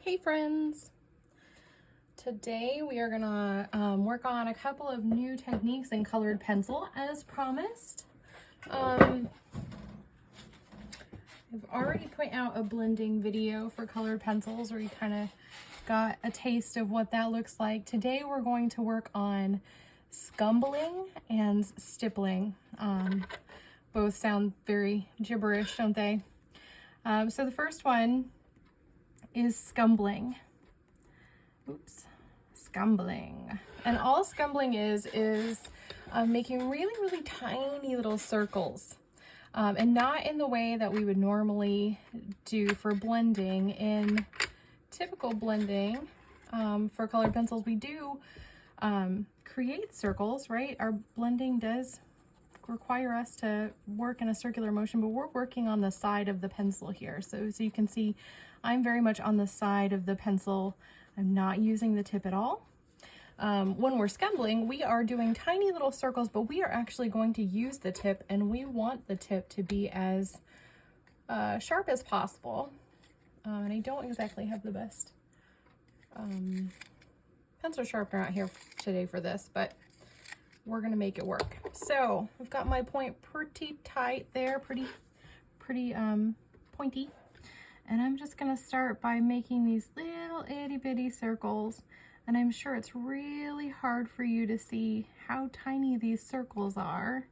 Hey friends! Today we are gonna work on a couple of new techniques in colored pencil as promised. I've already put out a blending video for colored pencils where you kind of got a taste of what that looks like. Today we're going to work on scumbling and stippling. Both sound very gibberish, don't they? So the first one is scumbling. Scumbling. And all scumbling is making really tiny little circles. And not in the way that we would normally do for blending. In typical blending for colored pencils, we do create circles, right? Our blending does require us to work in a circular motion, but we're working on the side of the pencil here. So you can see I'm very much on the side of the pencil. I'm not using the tip at all. When we're scumbling, we are doing tiny little circles, but we are actually going to use the tip, and we want the tip to be as sharp as possible. And I don't exactly have the best pencil sharpener out here today for this, but we're gonna make it work. So I've got my point pretty tight there, pretty pointy. And I'm just gonna start by making these little itty bitty circles. And I'm sure it's really hard for you to see how tiny these circles are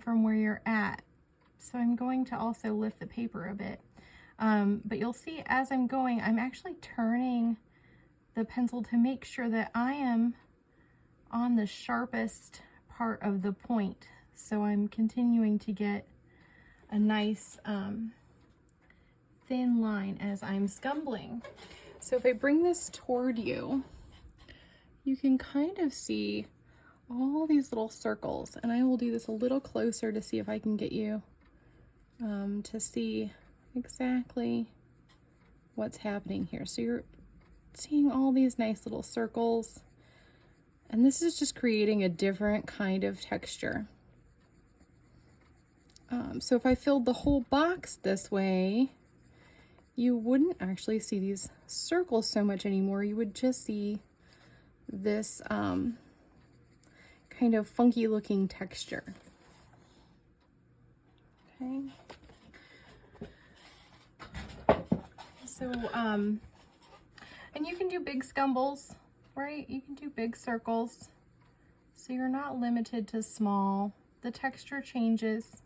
from where you're at. So I'm going to also lift the paper a bit. But you'll see as I'm going, I'm actually turning the pencil to make sure that I am on the sharpest part of the point. So I'm continuing to get a nice thin line as I'm scumbling. So if I bring this toward you, you can kind of see all these little circles, and I will do this a little closer to see if I can get you to see exactly what's happening here. So you're seeing all these nice little circles, and this is just creating a different kind of texture. So if I filled the whole box this way, you wouldn't actually see these circles so much anymore. You would just see this kind of funky looking texture. Okay. So, and you can do big scumbles, right? You can do big circles. So you're not limited to small. The texture changes.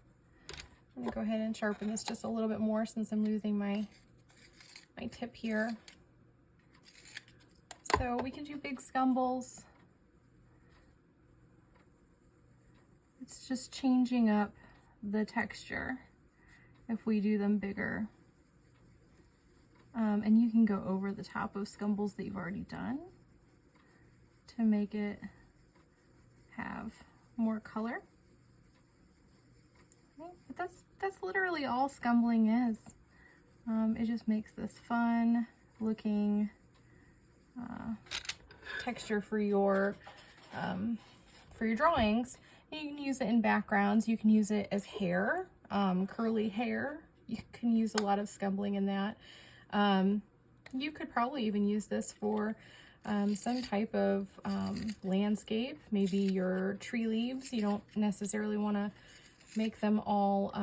I'm gonna go ahead and sharpen this just a little bit more since I'm losing my tip here. So we can do big scumbles. It's just changing up the texture if we do them bigger. And you can go over the top of scumbles that you've already done to make it have more color. Okay, but that's literally all scumbling is. It just makes this fun looking texture for your drawings. And you can use it in backgrounds. You can use it as hair, curly hair. You can use a lot of scumbling in that. You could probably even use this for some type of landscape, maybe your tree leaves. You don't necessarily want to make them all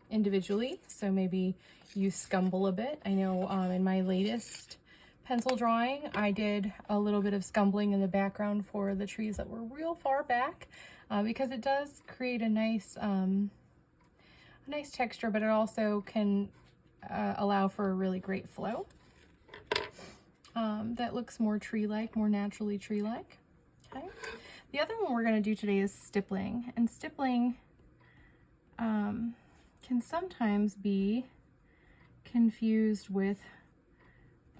individually, so maybe you scumble a bit. I know in my latest pencil drawing, I did a little bit of scumbling in the background for the trees that were real far back because it does create a nice texture, but it also can allow for a really great flow that looks more tree-like, more naturally tree-like. Okay. The other one we're going to do today is stippling, and stippling can sometimes be confused with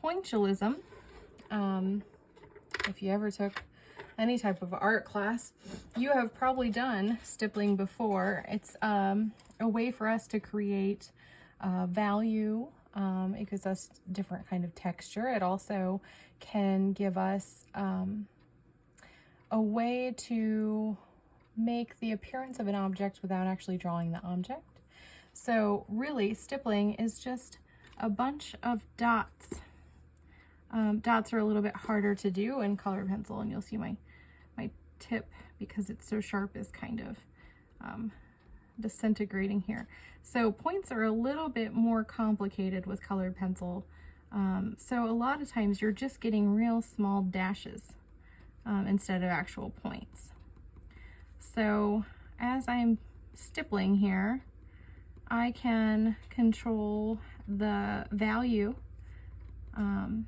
pointillism. If you ever took any type of art class, you have probably done stippling before. It's a way for us to create value. It gives us different kind of texture. It also can give us a way to make the appearance of an object without actually drawing the object. So really, stippling is just a bunch of dots dots are a little bit harder to do in colored pencil, and you'll see my tip, because it's so sharp, is kind of disintegrating here. So points are a little bit more complicated with colored pencil. So a lot of times you're just getting real small dashes instead of actual points. So as I'm stippling here, I can control the value and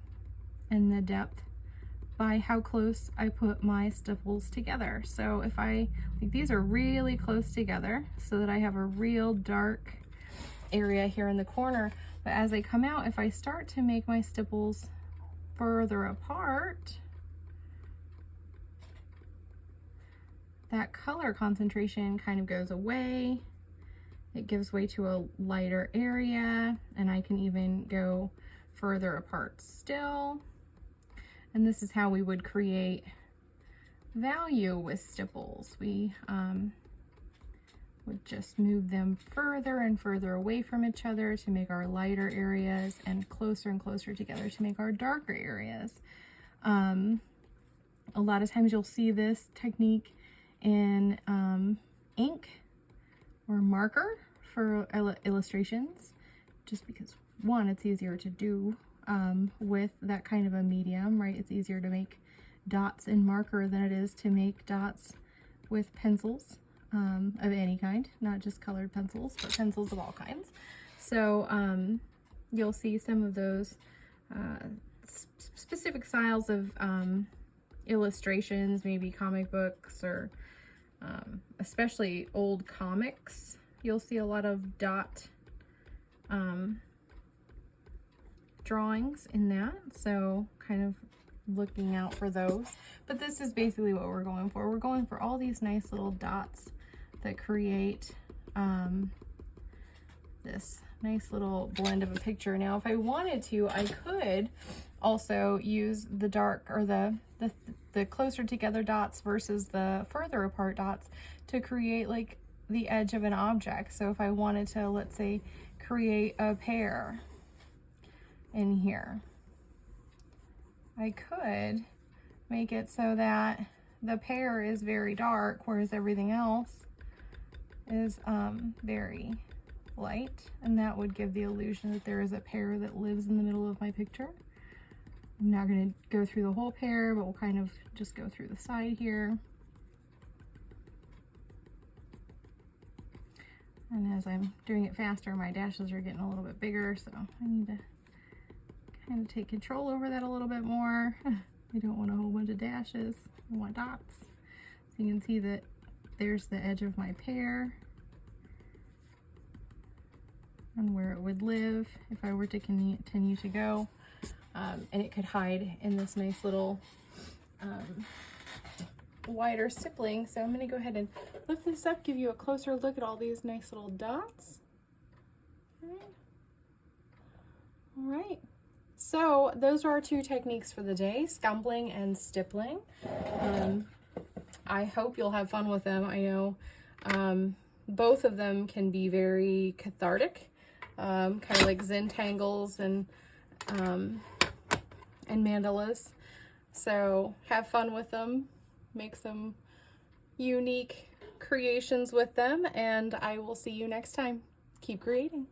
the depth by how close I put my stipples together. So if I think these are really close together so that I have a real dark area here in the corner, but as they come out, if I start to make my stipples further apart, that color concentration kind of goes away. It gives way to a lighter area, and I can even go further apart still. And this is how we would create value with stipples. We would just move them further and further away from each other to make our lighter areas, and closer together to make our darker areas. A lot of times you'll see this technique in ink or marker for illustrations, just because, one, it's easier to do with that kind of a medium, right? It's easier to make dots in marker than it is to make dots with pencils of any kind, not just colored pencils, but pencils of all kinds. So you'll see some of those specific styles of illustrations, maybe comic books, or especially old comics. You'll see a lot of dot drawings in that, so kind of looking out for those. But this is basically what we're going for. We're going for all these nice little dots that create this nice little blend of a picture. Now, if I wanted to, I could also use the dark, or the closer together dots versus the further apart dots to create like the edge of an object. So if I wanted to, let's say, create a pear in here, I could make it so that the pear is very dark, whereas everything else is very light, and that would give the illusion that there is a pear that lives in the middle of my picture. I'm not going to go through the whole pear, but we'll kind of just go through the side here. And as I'm doing it faster, my dashes are getting a little bit bigger, so I need to kind of take control over that a little bit more. We don't want a whole bunch of dashes, we want dots. So you can see that there's the edge of my pear and where it would live if I were to continue to go. And it could hide in this nice little wider stippling. So I'm going to go ahead and lift this up, give you a closer look at all these nice little dots. Okay. All right. So those are our two techniques for the day, scumbling and stippling. I hope you'll have fun with them. I know both of them can be very cathartic, kind of like Zentangles and mandalas. So have fun with them, make some unique creations with them, and I will see you next time. Keep creating.